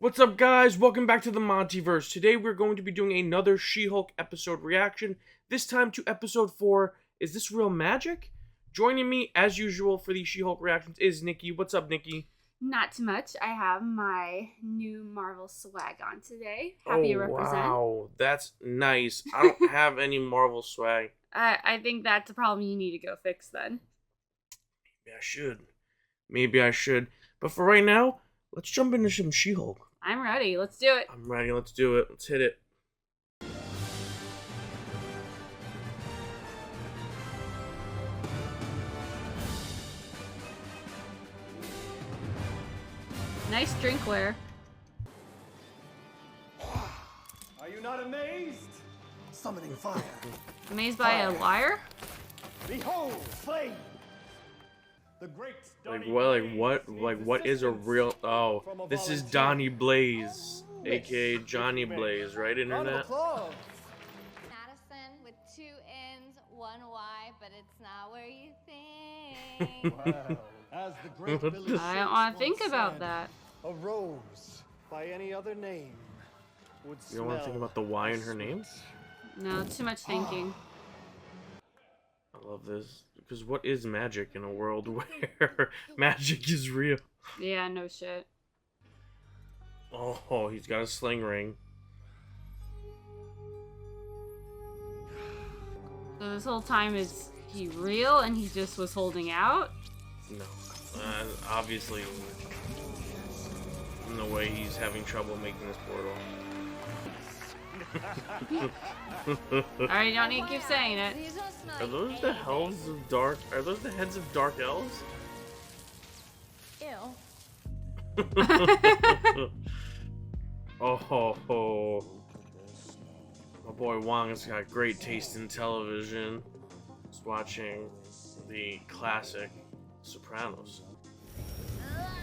What's up, guys? Welcome back to the MontyVerse. Today we're going to be doing another She-Hulk episode reaction, this time to episode 4, Is This Real Magic? Joining me, as usual, for the She-Hulk reactions is Nikki. What's up, Nikki? Not too much. I have my new Marvel swag on today. Happy to represent. Wow, that's nice. I don't have any Marvel swag. I think that's a problem you need to go fix then. Maybe I should. But for right now, let's jump into some She-Hulk. I'm ready. Let's do it. I'm ready. Let's do it. Let's hit it. Nice drinkware. Are you not amazed? Summoning fire. Amazed by a liar? Behold, flame! The great Like Donny what is a real... Oh, this is Donny Blaze, aka Johnny Blaze, right, internet? Madison with 2 N's, 1 Y, but it's not where you think. Wow. As the great Billy I don't want to think Shakes about once that. said, a rose by any other name would You don't want to think about the Y in her name? No, too much thinking. I love this. Because what is magic in a world where magic is real? Yeah, no shit. Oh, he's got a sling ring. So this whole time is he real and he just was holding out? No. Obviously, no way he's having trouble making this portal. Alright, you don't need to keep saying it. These don't smell Are like those the anything. hells of dark? Are those the heads of dark elves? Ew. Oh, my boy Wong has got great taste in television. He's watching the classic Sopranos.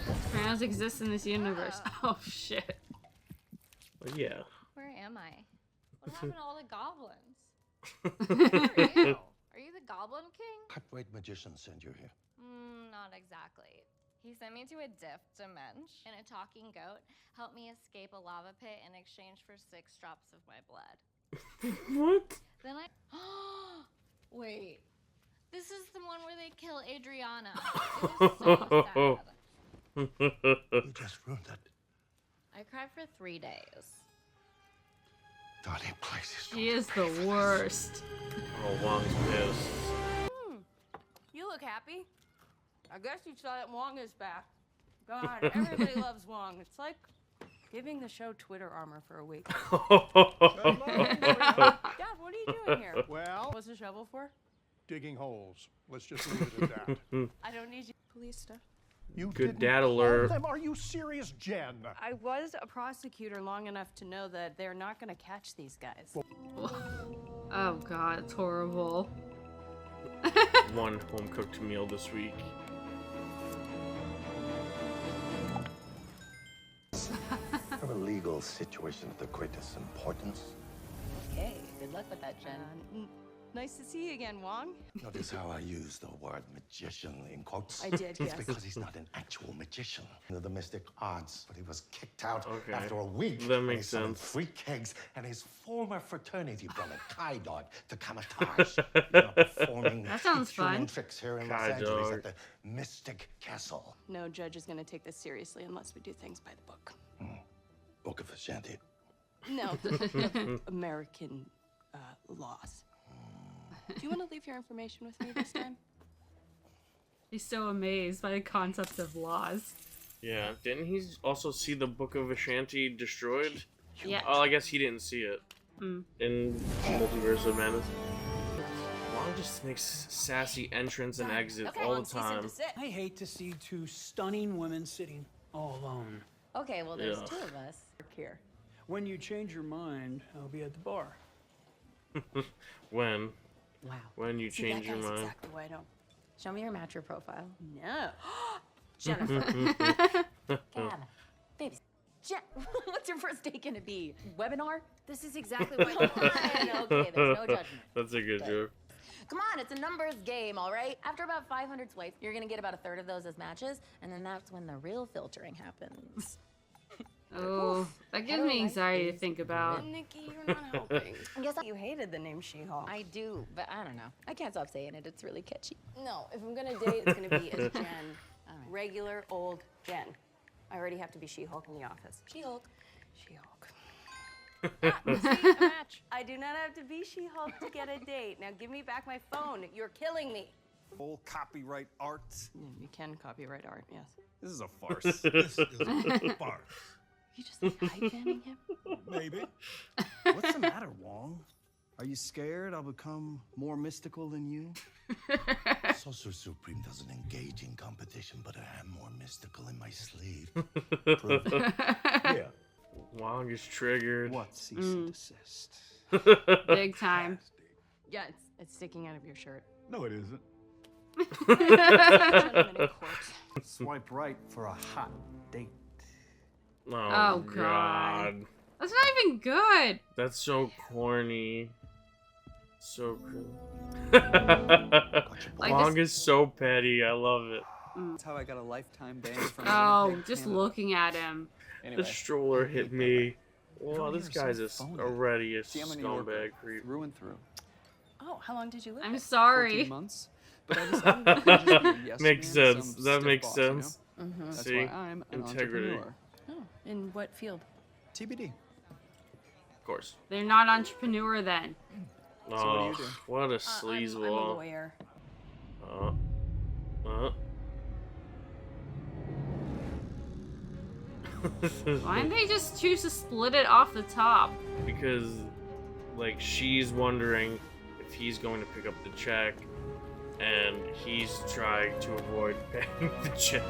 Sopranos exist in this universe. Oh shit. But yeah. Where am I? What happened to all the goblins? Who are you? Are you the Goblin King? What great magician sent you here? Not exactly. He sent me to a diff dimension, and a talking goat helped me escape a lava pit in exchange for 6 drops of my blood. What? Then I... Wait. This is the one where they kill Adriana. It was so sad. You just ruined it. I cried for 3 days. Donny Blaze is He is the worst. Oh, Wong's pissed. You look happy. I guess you saw that Wong is back. God, everybody loves Wong. It's like giving the show Twitter armor for a week. Dad, what are you doing here? Well, What's the shovel for? digging holes. Let's just leave it at that. I don't need you. Police stuff. You Good didn't dad call alert. them. Are you serious, Jen? I was a prosecutor long enough to know that they're not going to catch these guys. Oh god, it's horrible. One home-cooked meal this week. a legal situation of the greatest importance. Okay, good luck with that, Jen. Nice to see you again, Wong. Notice how I use the word magician in quotes? I did, It's yes. because he's not an actual magician. The mystic odds, but he was kicked out Okay. after a week. That when he makes summoned sense. 3 kegs and his former fraternity brother, Kai Dog, to camouflage. You know, performing That sounds human fun. tricks here in Kai Los Angeles Dog. at the Mystic Castle. No judge is going to take this seriously unless we do things by the book. Book of Ashanti. No, American laws. Do you want to leave your information with me this time? He's so amazed by the concept of laws. Yeah, didn't he also see the Book of Ashanti destroyed? Yeah. Oh, I guess he didn't see it. In Multiverse of Madness. Wong just makes sassy entrance and exits all the time. I hate to see 2 stunning women sitting all alone. Okay, well, there's Yeah. 2 of us. Here. When you change your mind, I'll be at the bar. When? Wow. When you See, change that your guy's mind. exactly why I don't. Show me your matcher profile. No. Jennifer. Gab. Baby. What's your first date gonna be? Webinar? This is exactly what Okay, there's no judgment. That's a good joke. Come on, it's a numbers game, all right? After about 500 swipes, you're gonna get about a third of those as matches, and then that's when the real filtering happens. Oh. That gives me anxiety to think about. Nicki, you're not helping. I guess you hated the name She-Hulk. I do, but I don't know. I can't stop saying it. It's really catchy. No, if I'm gonna date, it's gonna be as Jen. Regular old Jen. I already have to be She-Hulk in the office. She-Hulk. She-Hulk. See, a match. I do not have to be She-Hulk to get a date. Now give me back my phone. You're killing me. Full copyright art. You can copyright art, yes. This is a farce. This is a farce. You just like hype-fanning him? Maybe. What's the matter, Wong? Are you scared I'll become more mystical than you? Sorcerer Supreme doesn't engage in competition, but I am more mystical in my sleeve. Prove it. Yeah. Wong is triggered. What cease and desist? Big time. Yeah, it's sticking out of your shirt. No, it isn't. Gentlemen in court. Swipe right for a hot date. Oh, God. God. That's not even good. That's so corny. So cool. Like Wong this- is so petty. I love it. That's how I got a lifetime ban from Oh, Winnipeg, just Canada. looking at him. Anyway, The stroller hit me. Well, Girl, this you're guy's so phony. already a See, I'm a New Yorker, scumbag creep. through and through. Oh, how long did you live I'm there? sorry. 14 months. But I decided I couldn't just be a yes Makes man, sense. some That stiff makes boss, you know? sense. That's See? why I'm an Integrity. entrepreneur. Oh, in what field? TBD. Of course. They're not entrepreneur then. Oh, what do you do? what a I'm a sleazeball. lawyer. Why didn't they just choose to split it off the top? Because, like, she's wondering if he's going to pick up the check, and he's trying to avoid paying the check.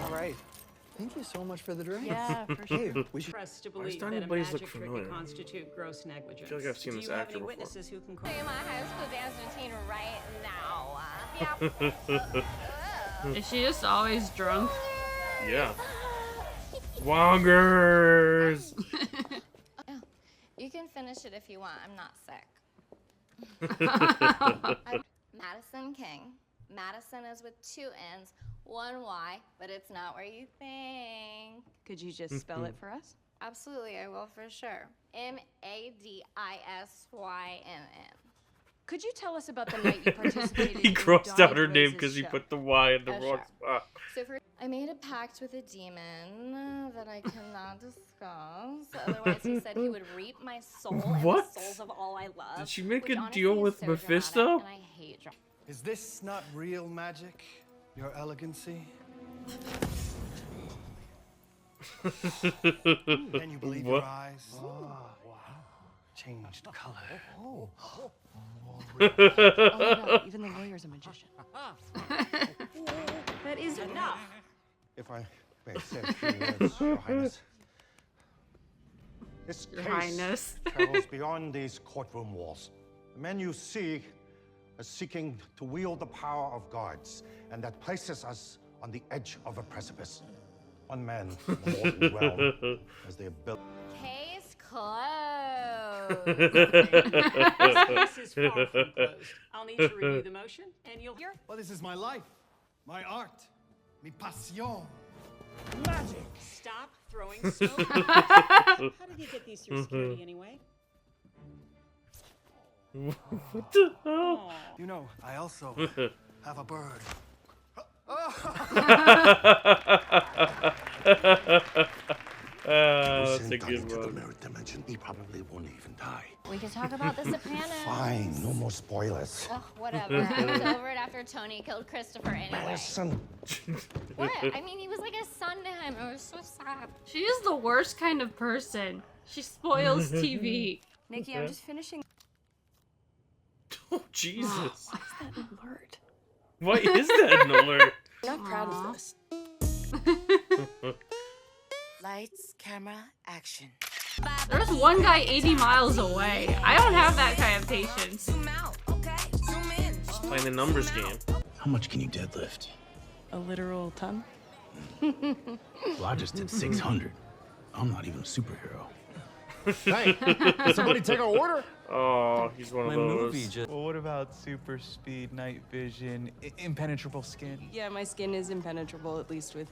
All right. Thank you so much for the drink. Yeah, for sure. Hey, we should. Pressed to Why does believe Donny that a Blaze look magic trick familiar? could constitute gross negligence. I feel like I've seen Do this you have actor any before. witnesses who can Do my high school dance routine right now. Is she just always drunk? Yeah. Wongers! You can finish it if you want. I'm not sick. Madison King. Madison is with 2 N's, 1 Y, but it's not where you think. Could you just spell it for us? Absolutely, I will for sure. Madisynn. Could you tell us about the night you participated He in crossed Donny out her name Blaze's because he show? put the Y in the Oh, wrong sure. spot. So I made a pact with a demon that I cannot discuss. Otherwise, he said he would reap my soul and What? the souls of all I love. Did she make which a honestly deal is with so dramatic, Mehpisto? and I hate drama. Is this not real magic? Your elegancy? Can you believe your What? eyes? Oh, wow. Changed color. Oh my God, even the lawyer's a magician. That is enough. If I may say a few words, Your Highness. This Your case Highness. travels beyond these courtroom walls. The men you see are seeking to wield the power of gods, and that places us on the edge of a precipice. One man in the mortal realm has the ability. Case closed. This case is far from closed. I'll need to review the motion, and you'll hear. Well, this is my life, my art, mi pasión. Magic. Stop throwing smoke. How did you get these through security anyway? What the hell? Oh. You know, I also have a bird. That's a Send Donny good to the one. mirror dimension. He probably won't even die. We can talk about the Sopranos. Fine, no more spoilers. Ugh, whatever. I was over it after Tony killed Christopher anyway. Listen, What? I mean, he was like a son to him. It was so sad. She is the worst kind of person. She spoils TV. Nicki, I'm just finishing. Oh, Jesus. Why is that an alert? Why is that an alert? I'm not proud of this. Lights, camera, action. There's one guy 80 miles away. I don't have that kind of patience. Zoom out, okay? Zoom in. Just playing the numbers game. How much can you deadlift? A literal ton? Well, I just did 600. I'm not even a superhero. Hey, did somebody take our order? Oh, he's one of those. Well, what about super speed, night vision, impenetrable skin? Yeah, my skin is impenetrable, at least with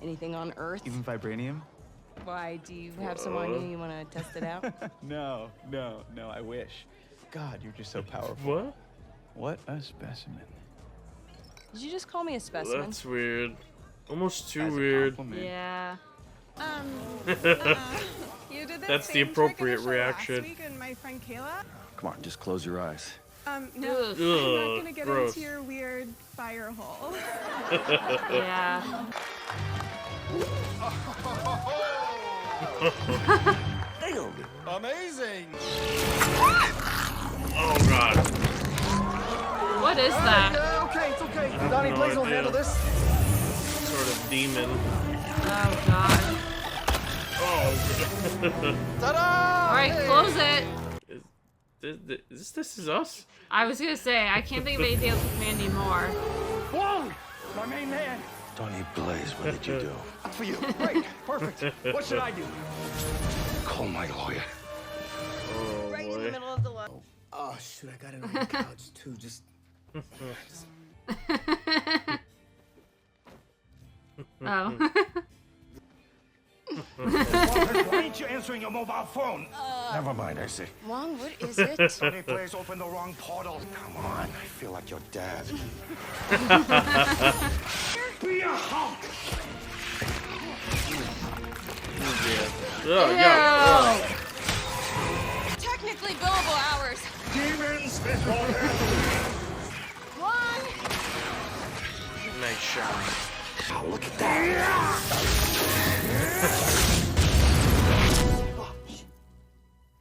anything on Earth. Even vibranium? Why, do you have some on you? You want to test it out? No, I wish. God, you're just so powerful. What? What a specimen. Did you just call me a specimen? That's weird. Almost too As a weird. compliment. Yeah. You did That's the appropriate reaction. Last week, and my friend Kayla. Come on, just close your eyes. No, Ugh. I'm not gonna get Gross. into your weird fire hole. Yeah. Amazing! Oh god. What is that? Okay, it's okay. Donny Blaze will handle this. Sort of demon. Oh god. Oh. Ta-da! Alright, close it. This is us? I was gonna say, I can't think of anything else with me anymore. Wong! My main man! Donny Blaze, what did you do? That's for you. Great. Perfect. What should I do? Call my lawyer. Oh Right in the boy. middle of the lunch. Oh, shoot, I got it on the couch, too. Just... Oh. Why ain't you answering your mobile phone? Never mind, I see. Wong, what is it? Donny Blaze opened the wrong portal. Come on, I feel like your dad. Be a hunk! Oh, yeah. Technically billable hours. Demons before him! Wong! Nice shot. Oh, look at that.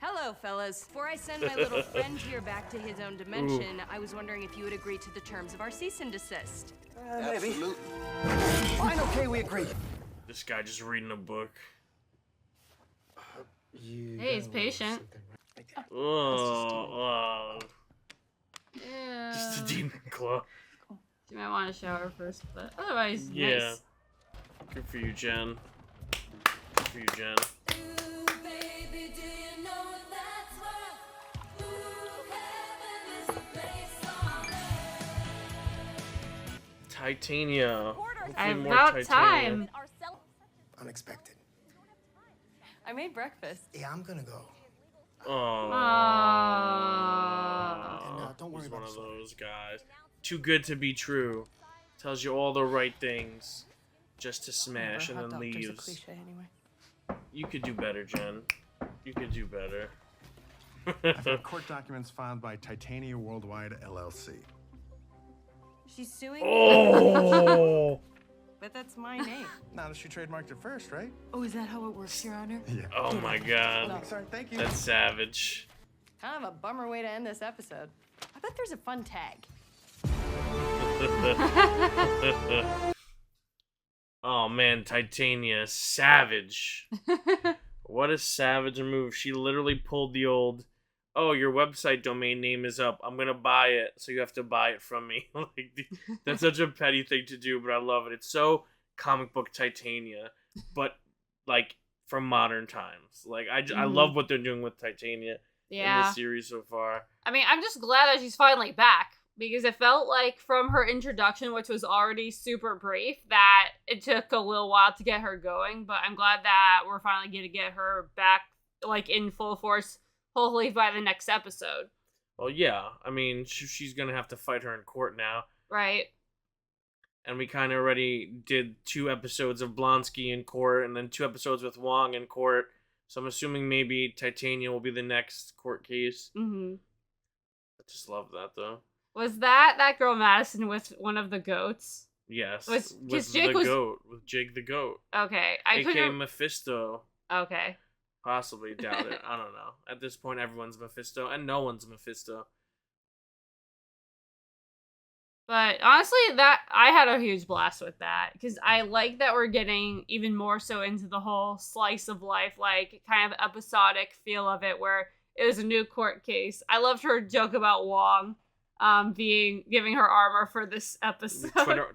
Hello, fellas. Before I send my little friend here back to his own dimension, I was wondering if you would agree to the terms of our cease and desist. Maybe. Fine, okay, we agree. This guy just reading a book. Hey, he's patient. Oh. Yeah. Just a demon claw. You might want to shower first, but otherwise, Yeah. nice. Good for you, Jen. Good for you, Jen. Titania. Hopefully more About Titania. time. Unexpected. I made breakfast. Yeah, I'm gonna go. Oh. And don't worry He's about one of the those guys. Too good to be true. Tells you all the right things just to smash and then leaves. Anyway. You could do better, Jen. You could do better. I've got court documents filed by Titania Worldwide LLC. She's suing Oh! but that's my name. Now that she trademarked it first, right? Oh, is that how it works, Your Honor? Yeah. Oh my god. Sorry, thank you. That's savage. Kind of a bummer way to end this episode. I bet there's a fun tag. Oh man, Titania, savage. What a savage move. She literally pulled the old, oh, your website domain name is up. I'm gonna buy it, so you have to buy it from me. Like, that's such a petty thing to do, but I love it. It's so comic book Titania, but like from modern times. Like I love what they're doing with Titania in this series so far. I mean, I'm just glad that she's finally back. Because it felt like from her introduction, which was already super brief, that it took a little while to get her going. But I'm glad that we're finally going to get her back, like, in full force, hopefully by the next episode. Well, yeah. I mean, she's going to have to fight her in court now. Right. And we kind of already did 2 episodes of Blonsky in court, and then 2 episodes with Wong in court. So I'm assuming maybe Titania will be the next court case. Mm-hmm. I just love that, though. Was that girl Madison with one of the goats? Yes, with Jig the goat. With Jig the goat. Okay, I A.K.A. couldn't. Mephisto. Okay. Possibly, doubt it. I don't know. At this point, everyone's Mephisto, and no one's Mephisto. But honestly, that I had a huge blast with that because I like that we're getting even more so into the whole slice of life, like kind of episodic feel of it, where it was a new court case. I loved her joke about Wong. Giving her armor for this episode.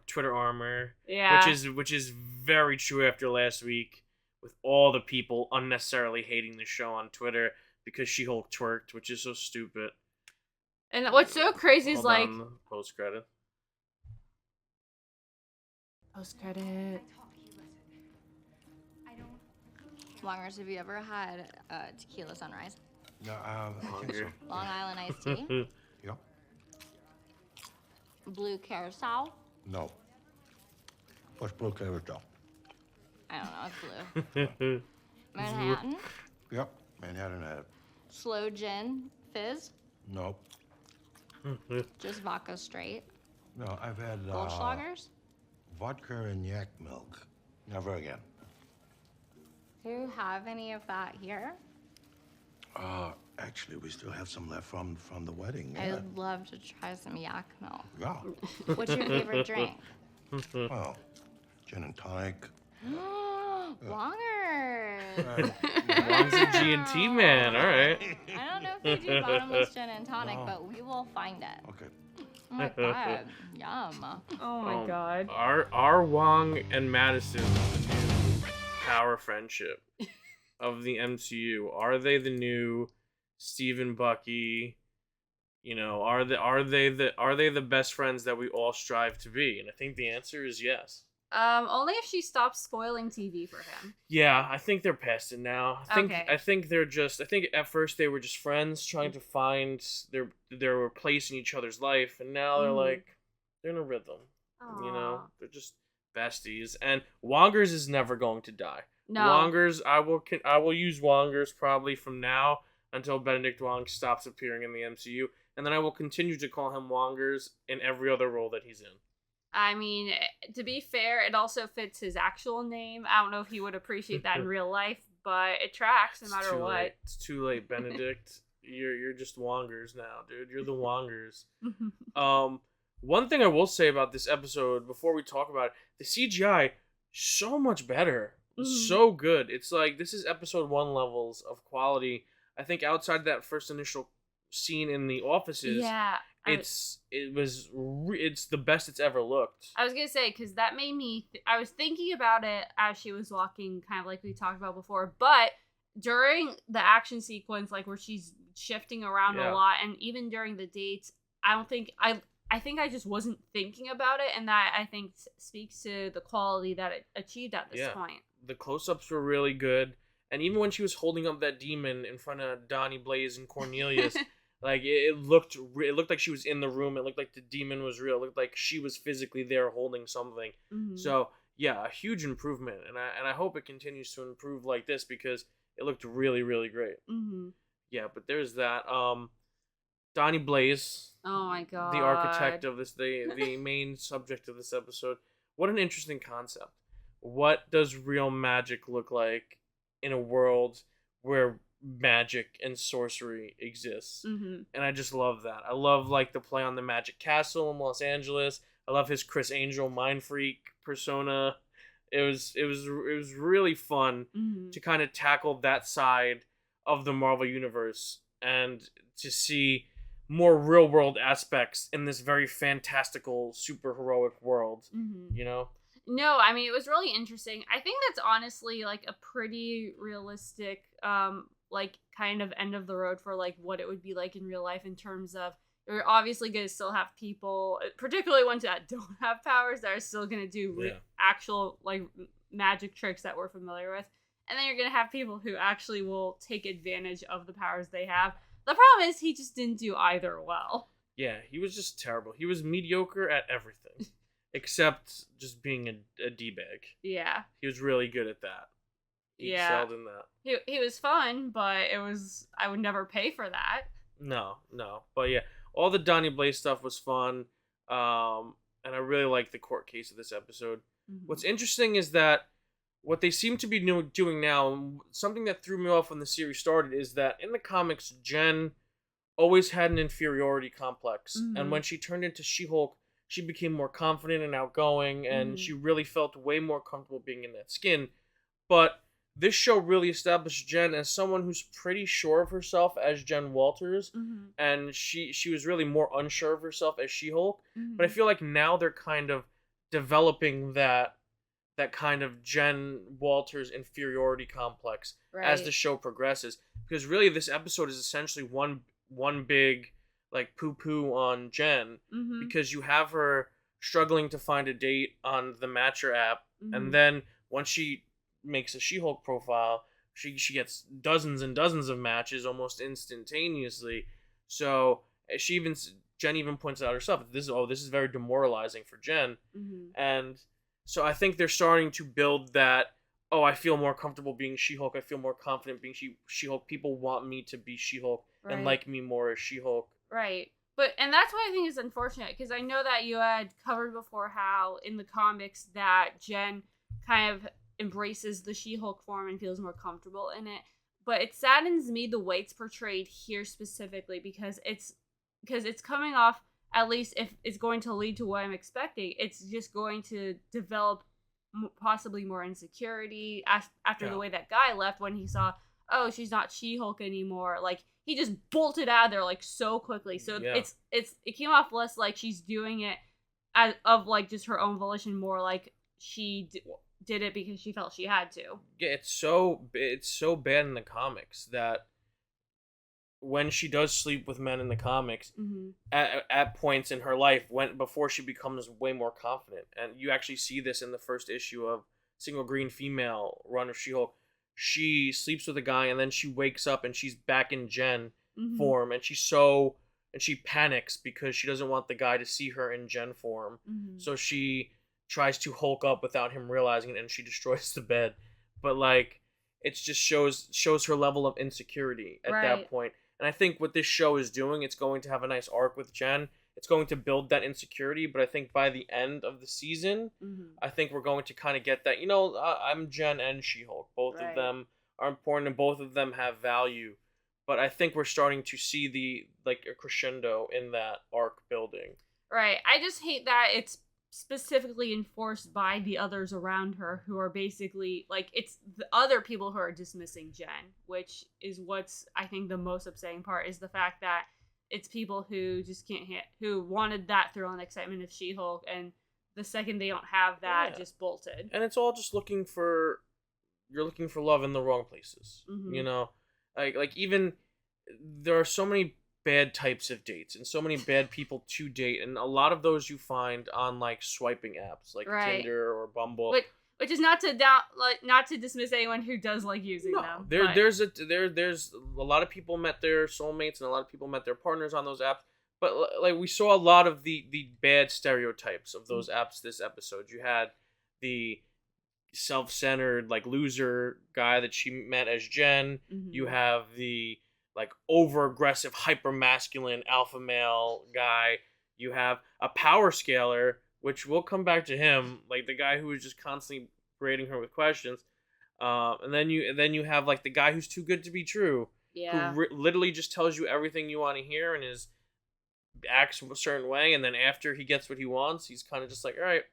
Twitter armor. Yeah. Which is very true after last week with all the people unnecessarily hating the show on Twitter because She-Hulk twerked, which is so stupid. And what's so crazy is Hold like on, post credit. post credit. Wongers, have you ever had tequila sunrise? No, I think so. Long Island iced tea? Yeah. Blue carousel? No. What's blue carousel? I don't know, it's blue. Manhattan? Yep, Manhattan had it. Slow gin? Fizz? Nope. Just vodka straight? No, I've had Goldschlagers? vodka and yak milk. Never again. Do you have any of that here? Actually, we still have some left from the wedding. Yeah. I'd love to try some yak milk. Yeah. What's your favorite drink? Well, gin and tonic. Wongers! Wong's a G&T man, all right. I don't know if they do bottomless gin and tonic, but we will find it. Okay. Oh my god, yum. Oh my god. Are Wong and Madison the new power friendship of the MCU? Are they the new Steve and Bucky? You know, are they the best friends that we all strive to be? And I think the answer is yes. Only if she stops spoiling TV for him. Yeah, I think they're past it now. I think at first they were just friends trying to find their place in each other's life, and now they're like they're in a rhythm. Aww. You know, they're just besties. And Wongers is never going to die. No. Wongers, I will use Wongers probably from now until Benedict Wong stops appearing in the MCU, and then I will continue to call him Wongers in every other role that he's in. I mean, to be fair, it also fits his actual name. I don't know if he would appreciate that in real life, but it tracks no matter what. Late. It's too late, Benedict. You're just Wongers now, dude. You're the Wongers. One thing I will say about this episode before we talk about it, the CGI so much better. So good. It's like this is episode 1 levels of quality. I think outside that first initial scene in the offices, yeah, it's the best it's ever looked. I was gonna say, because that made me I was thinking about it as she was walking, kind of like we talked about before, but during the action sequence, like where she's shifting around a lot, and even during the dates, I think I just wasn't thinking about it, and that I think speaks to the quality that it achieved at this point. The close-ups were really good, and even when she was holding up that demon in front of Donny Blaze and Cornelius, like it looked like she was in the room. It looked like the demon was real. It looked like she was physically there holding something. So yeah, a huge improvement, and I hope it continues to improve like this because it looked really, really great. Yeah, but there's that. Donny Blaze. Oh my god. The architect of this, the main subject of this episode. What an interesting concept. What does real magic look like in a world where magic and sorcery exists? And I just love that. I love like the play on the Magic Castle in Los Angeles. I love his Chris Angel mind freak persona. It was really fun to kind of tackle that side of the Marvel universe and to see more real world aspects in this very fantastical, super heroic world. You know? No, I mean, it was really interesting. I think that's honestly like a pretty realistic, like kind of end of the road for like what it would be like in real life in terms of you're obviously going to still have people, particularly ones that don't have powers, that are still going to do actual like magic tricks that we're familiar with. And then you're going to have people who actually will take advantage of the powers they have. The problem is he just didn't do either well. Yeah, he was just terrible. He was mediocre at everything. Except just being a D-bag. Yeah. He was really good at that. He excelled in that. He was fun, but I would never pay for that. No. But yeah, all the Donny Blaze stuff was fun. And I really liked the court case of this episode. What's interesting is that what they seem to be doing now, something that threw me off when the series started, is that in the comics, Jen always had an inferiority complex. And when she turned into She-Hulk, she became more confident and outgoing, and she really felt way more comfortable being in that skin. But this show really established Jen as someone who's pretty sure of herself as Jen Walters, and she was really more unsure of herself as She-Hulk. But I feel like now they're kind of developing that that kind of Jen Walters inferiority complex as the show progresses, because really this episode is essentially one big like poo on Jen, because you have her struggling to find a date on the Matcher app, and then once she makes a She-Hulk profile, she gets dozens and dozens of matches almost instantaneously. So Jen even points out herself, this is very demoralizing for Jen. And so I think they're starting to build that, I feel more comfortable being She-Hulk, I feel more confident being She-Hulk, people want me to be She-Hulk and like me more as She-Hulk. Right. And that's what I think is unfortunate, because I know that you had covered before how in the comics that Jen kind of embraces the She-Hulk form and feels more comfortable in it. But it saddens me the way it's portrayed here specifically, because it's coming off, at least if it's going to lead to what I'm expecting, it's just going to develop possibly more insecurity after the way that guy left when he saw, oh, she's not She-Hulk anymore. Like, he just bolted out of there like so quickly. So it came off less like she's doing it of like just her own volition, more like she did it because she felt she had to. Yeah, it's so bad in the comics that when she does sleep with men in the comics, at points in her life, before she becomes way more confident, and you actually see this in the first issue of Single Green Female run of She-Hulk. She sleeps with a guy, and then she wakes up and she's back in Jen form, and she panics because she doesn't want the guy to see her in Jen form. So she tries to Hulk up without him realizing it, and she destroys the bed. But like, it just shows her level of insecurity at that point. And I think what this show is doing, it's going to have a nice arc with Jen. It's going to build that insecurity, but I think by the end of the season, I think we're going to kind of get that, I'm Jen and She-Hulk. Both of them are important, and both of them have value. But I think we're starting to see a crescendo in that arc building. Right. I just hate that it's specifically enforced by the others around her, who are basically, like, it's the other people who are dismissing Jen, which is what's, I think, the most upsetting part, is the fact that it's people who just can't who wanted that thrill and excitement of She-Hulk, and the second they don't have that, just bolted. And it's all just you're looking for love in the wrong places. Like even there are so many bad types of dates and so many bad people to date, and a lot of those you find on like swiping apps like Tinder or Bumble. Which is not to dismiss anyone who does like using them. There's a lot of people met their soulmates, and a lot of people met their partners on those apps. But like, we saw a lot of the bad stereotypes of those apps this episode. You had the self-centered like loser guy that she met as Jen. You have the like over-aggressive, hyper-masculine alpha male guy. You have a power scaler, which we'll come back to him, like the guy who is just constantly berating her with questions. And then you have like the guy who's too good to be true, who literally just tells you everything you want to hear and acts a certain way. And then after he gets what he wants, he's kind of just like, all right,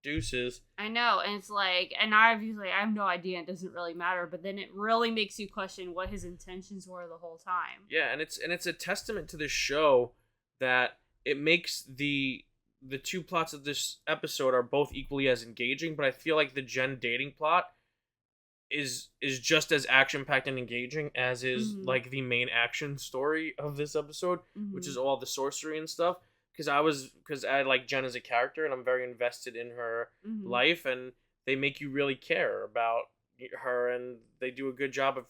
deuces. I know, and it's like, and I have no idea. It doesn't really matter, but then it really makes you question what his intentions were the whole time. Yeah, and it's a testament to this show that it makes the two plots of this episode are both equally as engaging, but I feel like the Jen dating plot is just as action-packed and engaging as is like the main action story of this episode, which is all the sorcery and stuff. Because I like Jen as a character, and I'm very invested in her life, and they make you really care about her, and they do a good job of,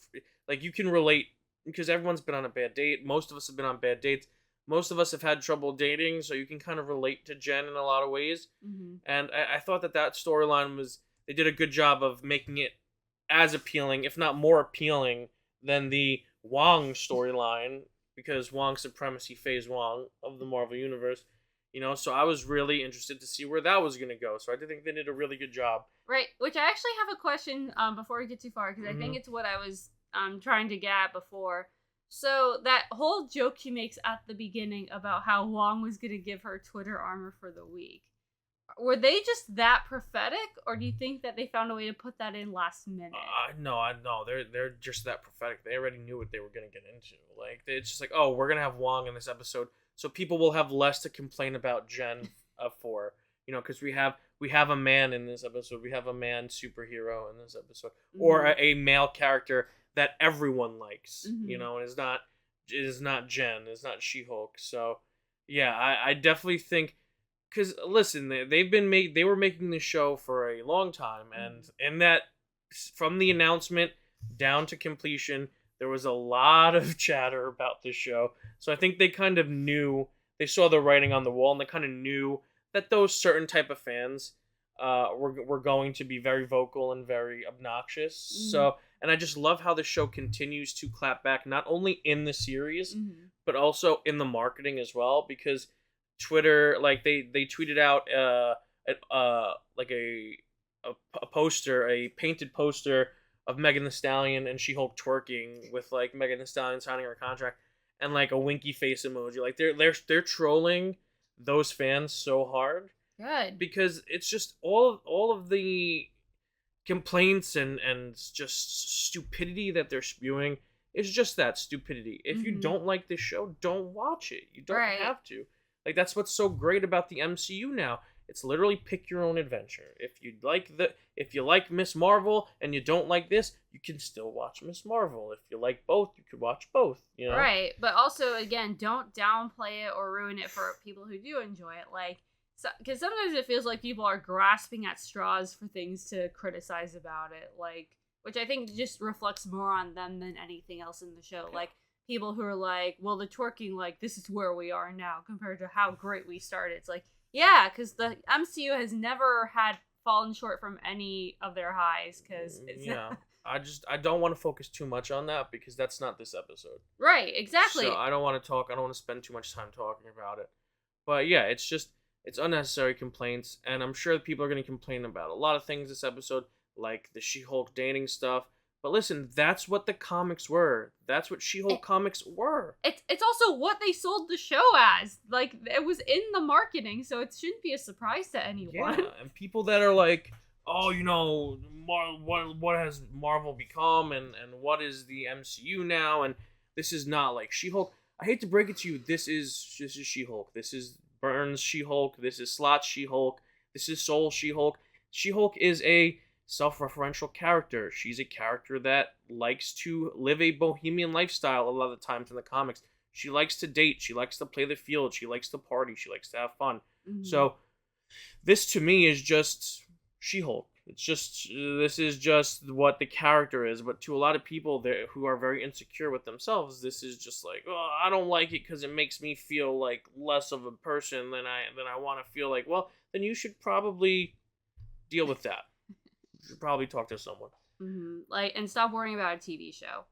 like, you can relate, because everyone's been on a bad date. Most of us have been on bad dates. Most of us have had trouble dating, so you can kind of relate to Jen in a lot of ways. And I thought that storyline they did a good job of making it as appealing, if not more appealing, than the Wong storyline, because Wong supremacy phase Wong of the Marvel Universe, so I was really interested to see where that was going to go. So I think they did a really good job. Right, which I actually have a question before we get too far, because I think it's what I was trying to get at before. So that whole joke she makes at the beginning about how Wong was going to give her Twitter armor for the week. Were they just that prophetic, or do you think that they found a way to put that in last minute? No, they're just that prophetic. They already knew what they were going to get into. Like, it's just like, oh, we're going to have Wong in this episode, so people will have less to complain about Jen for, because we have we have a man in this episode. We have a man superhero in this episode, or a male character that everyone likes. You know, and it is not Jen, it's not She-Hulk. So yeah, I definitely think, because listen, they were making this show for a long time, and in that, from the announcement down to completion, there was a lot of chatter about this show. So I think they kind of knew, they saw the writing on the wall, and they kind of knew that those certain type of fans were going to be very vocal and very obnoxious. So, and I just love how the show continues to clap back, not only in the series, but also in the marketing as well, because Twitter, like they tweeted out like a poster, a painted poster of Megan Thee Stallion and She-Hulk twerking with like Megan Thee Stallion signing her contract and like a winky face emoji. Like they're trolling those fans so hard. Good. Because it's just all of the complaints and just stupidity that they're spewing is just that stupidity. If you don't like this show, don't watch it. You don't have to. Like, that's what's so great about the MCU now. It's literally pick your own adventure. If you like Miss Marvel and you don't like this, you can still watch Miss Marvel. If you like both, you could watch both, you know? Right. But also, again, don't downplay it or ruin it for people who do enjoy it. Like, because sometimes it feels like people are grasping at straws for things to criticize about it. Like, which I think just reflects more on them than anything else in the show. Like, people who are like, well, the twerking, like, this is where we are now compared to how great we started. It's like, yeah, because the MCU has never had fallen short from any of their highs, because it's I don't want to focus too much on that, because that's not this episode. Right, exactly. So I don't want to spend too much time talking about it. But yeah, it's unnecessary complaints, and I'm sure people are going to complain about a lot of things this episode, like the She-Hulk dating stuff. But listen, that's what the comics were. That's what She-Hulk comics were. It's also what they sold the show as. Like, it was in the marketing, so it shouldn't be a surprise to anyone. Yeah, and people that are like, oh, you know, what has Marvel become, and what is the MCU now, and this is not like She-Hulk. I hate to break it to you, this is She-Hulk. This is Burns She-Hulk. This is Slot She-Hulk. This is Soul She-Hulk. She-Hulk is a self-referential character. She's a character that likes to live a bohemian lifestyle a lot of the times in the comics. She likes to date. She likes to play the field. She likes to party. She likes to have fun. So this to me is just She-Hulk. This is just what the character is. But to a lot of people who are very insecure with themselves, this is just like, oh, I don't like it because it makes me feel like less of a person than I want to feel like. Well, then you should probably deal with that. You should probably talk to someone. Like, and stop worrying about a TV show.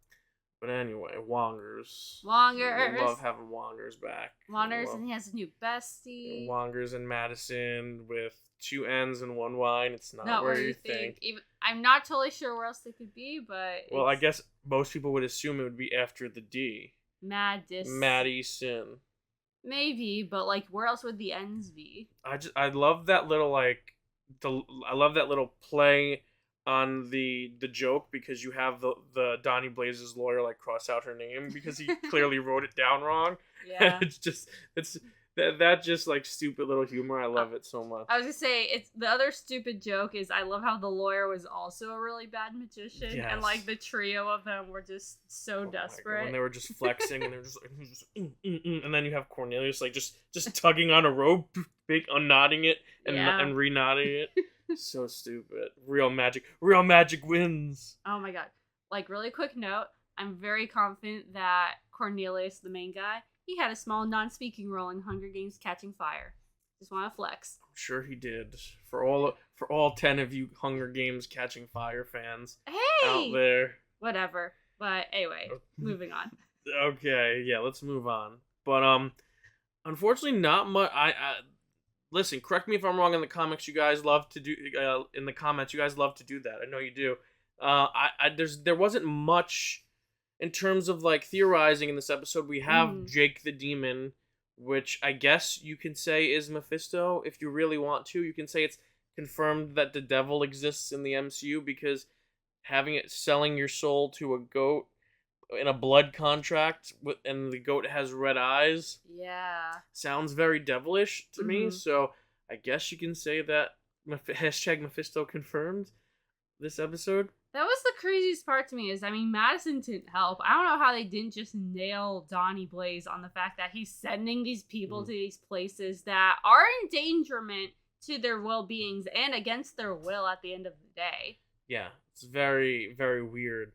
But anyway, Wongers. Wongers. I love having Wongers back. Wongers, and he has a new bestie. Wongers in Madison with 2 N's and 1 Y. And it's not where you think. Even, I'm not totally sure where else they could be, but. Well, I guess most people would assume it would be after the D. Madison. Maybe, but like, where else would the N's be? I love that little I love that little play on the joke, because you have the Donny Blaze's lawyer like cross out her name because he clearly wrote it down wrong. Yeah. it's that just like stupid little humor. I love it so much. I was gonna say, it's the other stupid joke is I love how the lawyer was also a really bad magician, and like the trio of them were just so desperate when they were just flexing and they were just like, and then you have Cornelius like just tugging on a rope, unknotting it and re-knotting it. So stupid. Real magic wins. Oh my god. Like, really quick note, I'm very confident that Cornelius, the main guy, he had a small non-speaking role in Hunger Games Catching Fire. Just want to flex. I'm sure he did. For all 10 of you Hunger Games Catching Fire fans out there. Whatever. But anyway, moving on. Okay, yeah, let's move on. But unfortunately, not much. Listen, correct me if I'm wrong. In the comics, you guys love to do. In the comments, you guys love to do that. I know you do. There wasn't much in terms of like theorizing in this episode. We have Jake the Demon, which I guess you can say is Mephisto if you really want to. You can say it's confirmed that the devil exists in the MCU, because having it selling your soul to a goat in a blood contract and the goat has red eyes. Yeah. Sounds very devilish to me. So I guess you can say that Hashtag Mephisto confirmed this episode. That was the craziest part to me is, I mean, Madison didn't help. I don't know how they didn't just nail Donny Blaze on the fact that he's sending these people to these places that are endangerment to their well-beings and against their will at the end of the day. Yeah, it's very, very weird.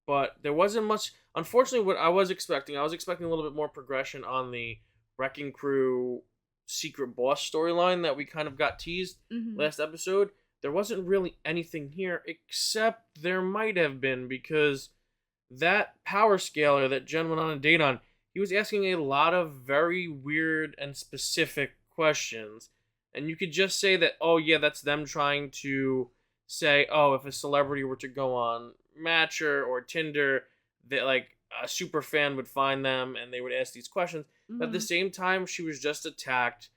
But there wasn't much... Unfortunately, what I was expecting a little bit more progression on the Wrecking Crew secret boss storyline that we kind of got teased last episode. There wasn't really anything here, except there might have been, because that power scaler that Jen went on a date on, he was asking a lot of very weird and specific questions. And you could just say that, oh yeah, that's them trying to say, oh, if a celebrity were to go on Matcher or Tinder, that like a super fan would find them and they would ask these questions. But at the same time, she was just attacked,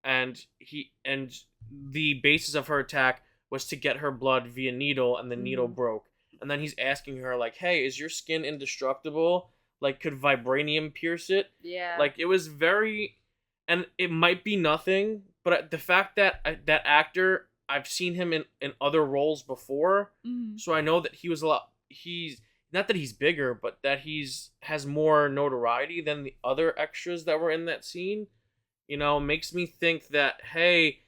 and the basis of her attack was to get her blood via needle, and the needle broke. And then he's asking her, like, hey, is your skin indestructible? Like, could vibranium pierce it? Yeah. Like, it was very... And it might be nothing, but the fact that that actor, I've seen him in other roles before, so I know that he was he's... Not that he's bigger, but that has more notoriety than the other extras that were in that scene. You know, makes me think that, hey...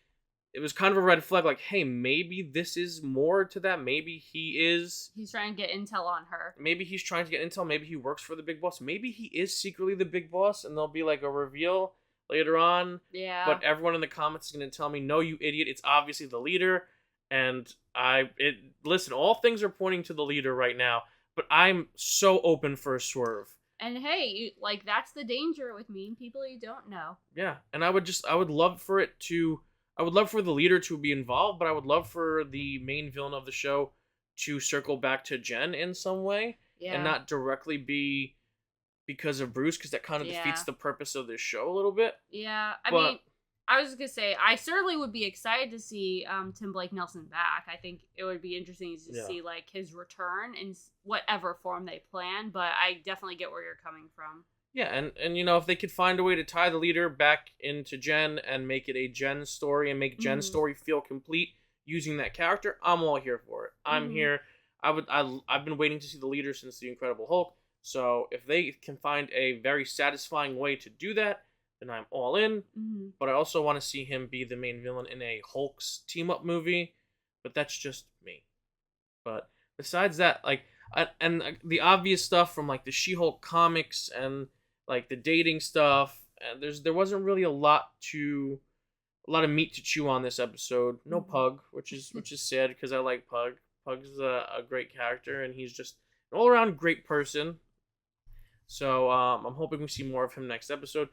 It was kind of a red flag, like, hey, maybe this is more to that. Maybe he's trying to get intel on her. Maybe he's trying to get intel. Maybe he works for the big boss. Maybe he is secretly the big boss, and there'll be, like, a reveal later on. Yeah. But everyone in the comments is going to tell me, no, you idiot, it's obviously the leader. And listen, all things are pointing to the leader right now, but I'm so open for a swerve. And hey, that's the danger with mean people you don't know. Yeah, and I would love for the leader to be involved, but I would love for the main villain of the show to circle back to Jen in some way, and not directly be because of Bruce, because that kind of defeats the purpose of this show a little bit. Yeah, I mean, I was just gonna say, I certainly would be excited to see Tim Blake Nelson back. I think it would be interesting to see like his return in whatever form they plan, but I definitely get where you're coming from. Yeah, and you know, if they could find a way to tie the leader back into Jen and make it a Jen story and make Jen's story feel complete using that character, I'm all here for it. I'm here. I've been waiting to see the leader since the Incredible Hulk. So if they can find a very satisfying way to do that, then I'm all in. But I also want to see him be the main villain in a Hulk's team-up movie. But that's just me. But besides that, like, and the obvious stuff from like the She-Hulk comics and like the dating stuff, and there wasn't really a lot of meat to chew on this episode. No Pug, which is sad because I like Pug. Pug's a great character, and he's just an all-around great person. So I'm hoping we see more of him next episode.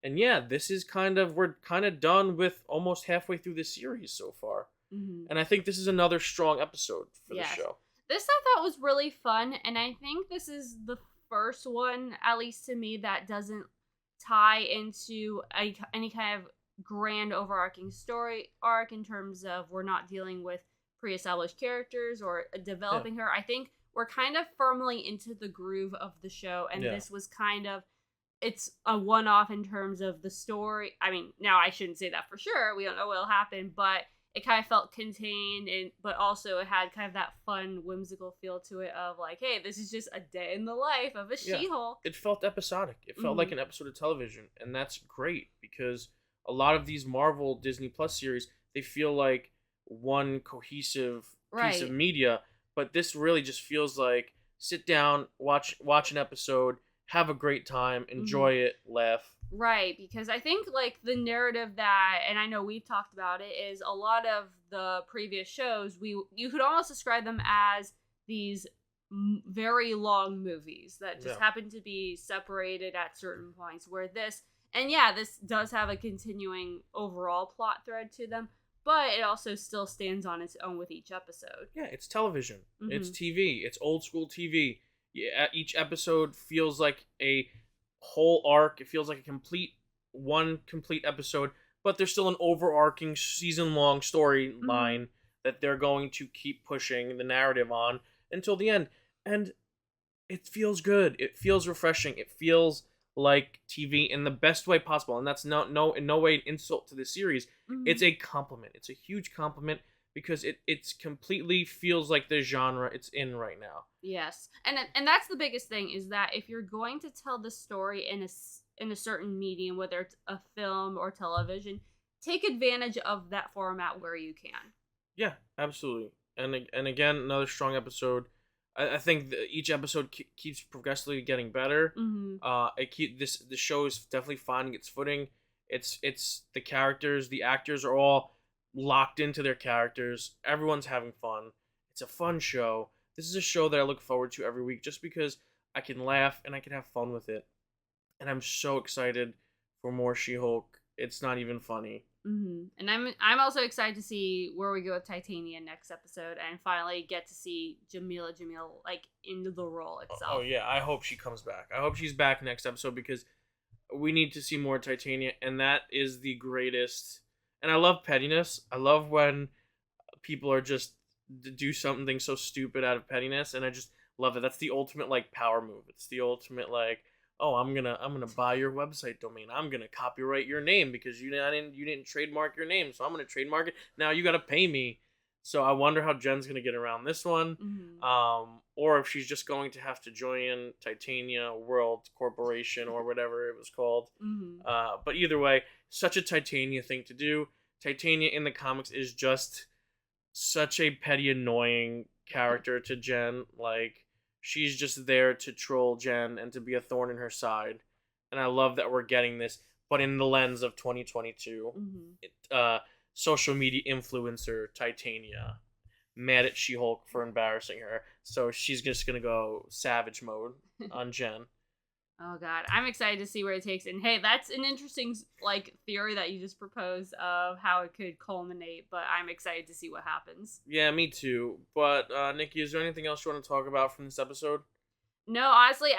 And yeah, we're kind of done with almost halfway through the series so far. And I think this is another strong episode for the show. This I thought was really fun, and I think this is the first one, at least to me, that doesn't tie into any kind of grand overarching story arc in terms of we're not dealing with pre-established characters or developing her. I think we're kind of firmly into the groove of the show, and this was kind of, it's a one-off in terms of the story. I mean, now I shouldn't say that for sure. We don't know what'll happen, but it kind of felt contained, but also it had kind of that fun, whimsical feel to it of like, hey, this is just a day in the life of a She-Hulk. It felt episodic. It felt like an episode of television, and that's great because a lot of these Marvel Disney Plus series, they feel like one cohesive piece of media, but this really just feels like sit down, watch an episode, have a great time, enjoy it, laugh. Right, because I think, like, the narrative that, and I know we've talked about it, is a lot of the previous shows, you could almost describe them as these very long movies that just happen to be separated at certain points, where this does have a continuing overall plot thread to them, but it also still stands on its own with each episode. Yeah, it's television. It's TV. It's old school TV. Yeah, each episode feels like a whole arc. It feels like one complete episode, but there's still an overarching season-long storyline that they're going to keep pushing the narrative on until the end. And it feels good. It feels refreshing. It feels like TV in the best way possible, and that's in no way an insult to the series. Mhm. It's a compliment. It's a huge compliment because it's completely feels like the genre it's in right now. Yes, and that's the biggest thing is that if you're going to tell the story in a certain medium, whether it's a film or television, take advantage of that format where you can. Yeah, absolutely. And again, another strong episode. I think each episode keeps progressively getting better. Mhm. The show is definitely finding its footing. It's the characters, the actors are all locked into their characters. Everyone's having fun. It's a fun show. This is a show that I look forward to every week just because I can laugh and I can have fun with it. And I'm so excited for more She-Hulk. It's not even funny. And I'm also excited to see where we go with Titania next episode, and finally get to see Jamil like into the role itself. Oh yeah, I hope she comes back. I hope she's back next episode because we need to see more Titania, and that is the greatest. And I love pettiness. I love when people are just do something so stupid out of pettiness, and I just love it. That's the ultimate like power move. It's the ultimate like, oh, I'm gonna buy your website domain. I'm gonna copyright your name because you didn't trademark your name, so I'm gonna trademark it. Now you gotta pay me. So I wonder how Jen's gonna get around this one, or if she's just going to have to join Titania World Corporation or whatever it was called. But either way, such a Titania thing to do. Titania in the comics is just such a petty, annoying character to Jen. Like, she's just there to troll Jen and to be a thorn in her side. And I love that we're getting this, but in the lens of 2022. Social media influencer Titania mad at She-Hulk for embarrassing her. So she's just going to go savage mode on Jen. Oh god, I'm excited to see where it takes. And hey, that's an interesting like theory that you just proposed of how it could culminate, but I'm excited to see what happens. Yeah, me too. But Nikki, is there anything else you want to talk about from this episode? No, honestly,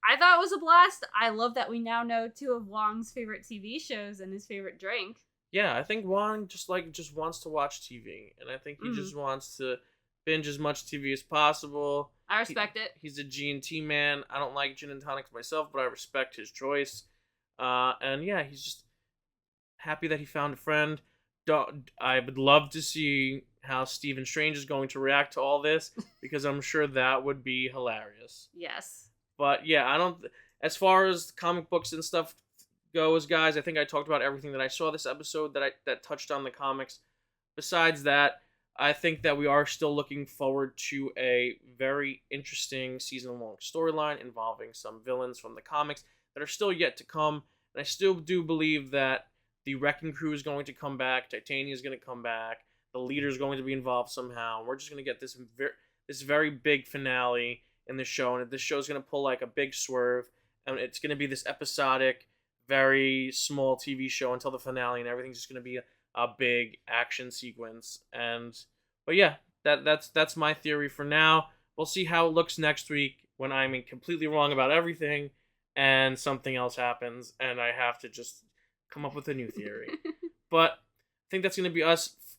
I thought it was a blast. I love that we now know two of Wong's favorite TV shows and his favorite drink. Yeah, I think Wong just wants to watch TV, and I think he just wants to binge as much TV as possible. I respect it. He's a G&T man. I don't like gin and tonics myself, but I respect his choice. And yeah, he's just happy that he found a friend. I would love to see how Stephen Strange is going to react to all this, because I'm sure that would be hilarious. Yes. But yeah, as far as comic books and stuff goes, guys, I think I talked about everything that I saw this episode that touched on the comics. Besides that, I think that we are still looking forward to a very interesting season-long storyline involving some villains from the comics that are still yet to come. And I still do believe that the Wrecking Crew is going to come back, Titania is going to come back, the leader is going to be involved somehow. We're just going to get this very big finale in the show, and this show is going to pull like a big swerve, and it's going to be this episodic, very small TV show until the finale, and everything's just going to be a big action sequence. But yeah, that's my theory for now. We'll see how it looks next week when I'm completely wrong about everything and something else happens and I have to just come up with a new theory. But I think that's going to be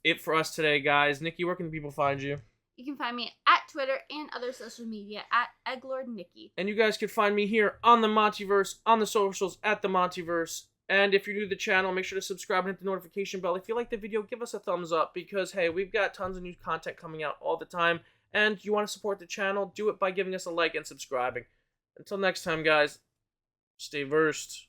it for us today, guys. Nikki, where can people find you? You can find me at Twitter and other social media at EgglordNikki. And you guys can find me here on the MontyVerse, on the socials at the MontyVerse. And if you're new to the channel, make sure to subscribe and hit the notification bell. If you like the video, give us a thumbs up because, hey, we've got tons of new content coming out all the time. And you want to support the channel, do it by giving us a like and subscribing. Until next time, guys, stay versed.